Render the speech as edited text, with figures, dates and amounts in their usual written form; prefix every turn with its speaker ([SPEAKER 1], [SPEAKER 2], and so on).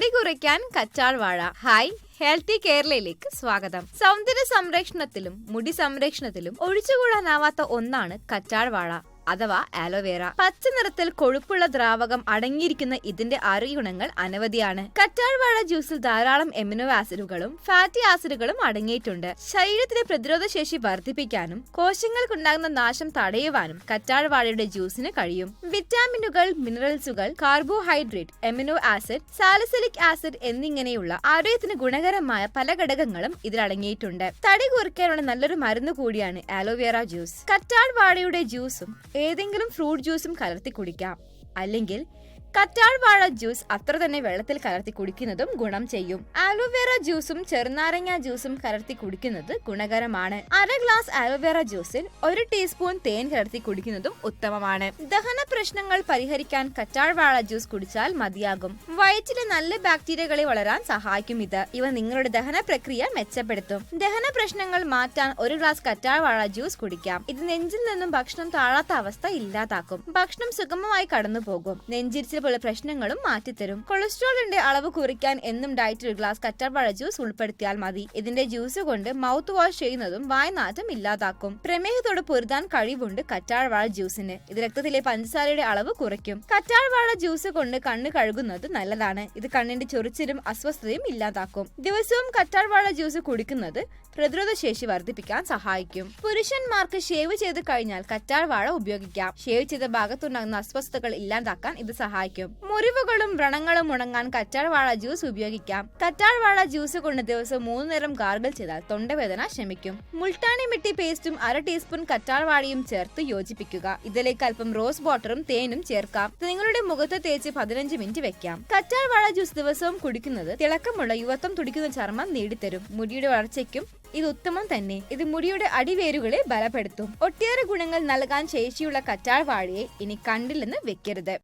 [SPEAKER 1] തടി കുറയ്ക്കാൻ കറ്റാർ വാഴ. ഹായ്, ഹെൽത്തി കേരളയിലേക്ക് സ്വാഗതം. സൗന്ദര്യ സംരക്ഷണത്തിലും മുടി സംരക്ഷണത്തിലും ഒഴിച്ചുകൂടാനാവാത്ത ഒന്നാണ് കറ്റാർ വാഴ അഥവാ ആലോവേറ. പച്ച നിറത്തിൽ കൊഴുപ്പുള്ള ദ്രാവകം അടങ്ങിയിരിക്കുന്ന ഇതിന്റെ ആരോഗ്യ ഗുണങ്ങൾ അനവധിയാണ്. കറ്റാർ വാഴ ജ്യൂസിൽ ധാരാളം എമിനോ ആസിഡുകളും ഫാറ്റി ആസിഡുകളും അടങ്ങിയിട്ടുണ്ട്. ശരീരത്തിലെ പ്രതിരോധ ശേഷി വർദ്ധിപ്പിക്കാനും കോശങ്ങൾക്കുണ്ടാകുന്ന നാശം തടയുവാനും കറ്റാർ വാഴയുടെ ജ്യൂസിന് കഴിയും. വിറ്റാമിനുകൾ, മിനറൽസുകൾ, carbohydrate, amino acid, salicylic acid എന്നിങ്ങനെയുള്ള ആരോഗ്യത്തിന് ഗുണകരമായ പല ഘടകങ്ങളും ഇതിൽ അടങ്ങിയിട്ടുണ്ട്. തടി കുറയ്ക്കാനുള്ള നല്ലൊരു മരുന്ന് കൂടിയാണ് ആലോവേറ ജ്യൂസ്. കറ്റാർ വാഴയുടെ ജ്യൂസും ഏതെങ്കിലും ഫ്രൂട്ട് ജ്യൂസും കലർത്തി കുടിക്കാം. അല്ലെങ്കിൽ കറ്റാർ വാഴ ജ്യൂസ് അത്ര തന്നെ വെള്ളത്തിൽ കലർത്തി കുടിക്കുന്നതും ഗുണം ചെയ്യും. ആലോവേറ ജ്യൂസും ചെറുനാരങ്ങ ജ്യൂസും കലർത്തി കുടിക്കുന്നത് ഗുണകരമാണ്. അര ഗ്ലാസ് ആലോവേറ ജ്യൂസിൽ 1 ടീസ്പൂൺ തേൻ കലർത്തി കുടിക്കുന്നതും ഉത്തമമാണ്. ദഹന പ്രശ്നങ്ങൾ പരിഹരിക്കാൻ കറ്റാർ വാഴ ജ്യൂസ് കുടിച്ചാൽ മതിയാകും. വയറ്റിലെ നല്ല ബാക്ടീരിയകളെ വളരാൻ സഹായിക്കും ഇവ നിങ്ങളുടെ ദഹന പ്രക്രിയ മെച്ചപ്പെടുത്തും. ദഹന പ്രശ്നങ്ങൾ മാറ്റാൻ 1 ഗ്ലാസ് കറ്റാർ വാഴ ജ്യൂസ് കുടിക്കാം. ഇത് നെഞ്ചിൽ നിന്നും ഭക്ഷണം താഴാത്ത അവസ്ഥ ഇല്ലാതാക്കും. ഭക്ഷണം സുഗമമായി കടന്നു പോകും. നെഞ്ചിരിച്ചിൽ പോലെ പ്രശ്നങ്ങളും മാറ്റിത്തരും. കൊളസ്ട്രോളിന്റെ അളവ് കുറയ്ക്കാൻ എന്നും ഡയറ്റിൽ 1 ഗ്ലാസ് കറ്റാർ വാഴ ജ്യൂസ് ഉൾപ്പെടുത്തിയാൽ മതി. ഇതിന്റെ ജ്യൂസ് കൊണ്ട് മൗത്ത് വാഷ് ചെയ്യുന്നതും വായനാറ്റം ഇല്ലാതാക്കും. പ്രമേഹത്തോട് പൊരുതാൻ കഴിവുണ്ട് കറ്റാർ വാഴ ജ്യൂസിന്. ഇത് രക്തത്തിലെ പഞ്ചസാരയുടെ അളവ് കുറയ്ക്കും. കറ്റാർ വാഴ ജ്യൂസ് കൊണ്ട് കണ്ണ് കഴുകുന്നത് നല്ലതാണ്. ഇത് കണ്ണിന്റെ ചൊറിച്ചിലും അസ്വസ്ഥതയും ഇല്ലാതാക്കും. ദിവസവും കറ്റാർ വാഴ ജ്യൂസ് കുടിക്കുന്നത് പ്രതിരോധ ശേഷി വർദ്ധിപ്പിക്കാൻ സഹായിക്കും. പുരുഷന്മാർക്ക് ഷേവ് ചെയ്ത് കഴിഞ്ഞാൽ കറ്റാർ വാഴ ഉപയോഗിക്കാം. ഷേവ് ചെയ്ത ഭാഗത്തുണ്ടാകുന്ന അസ്വസ്ഥതകൾ ഇല്ലാതാക്കാൻ ഇത് സഹായിക്കും. മുറിവുകളും വ്രണങ്ങളും ഉണങ്ങാൻ കറ്റാർ വാഴ ജ്യൂസ് ഉപയോഗിക്കാം. കറ്റാർ വാഴ ജ്യൂസ് കൊണ്ട് ദിവസം 3 നേരം ഗാർഗിൾ ചെയ്താൽ തൊണ്ടവേദന ശമിക്കും. മുൾട്ടാനി മിട്ടി പേസ്റ്റും 1/2 ടീസ്പൂൺ കറ്റാർ വാഴയും ചേർത്ത് യോജിപ്പിക്കുക. ഇതിലേക്ക് അല്പം റോസ് വാട്ടറും തേനും ചേർക്കാം. നിങ്ങളുടെ മുഖത്ത് തേച്ച് 15 മിനിറ്റ് വെക്കാം. കറ്റാർ വാഴ ജ്യൂസ് ദിവസവും കുടിക്കുന്നത് തിളക്കമുള്ള യുവത്വം തുടിക്കുന്ന ചർമ്മം നേടിത്തരും. മുടിയുടെ വളർച്ചയ്ക്കും ഇത് ഉത്തമം തന്നെ. ഇത് മുടിയുടെ അടിവേരുകളെ ബലപ്പെടുത്തും. ഒട്ടേറെ ഗുണങ്ങൾ നൽകാൻ ശേഷിയുള്ള കറ്റാർ വാഴയെ ഇനി കണ്ടില്ലെന്ന് വെക്കരുത്.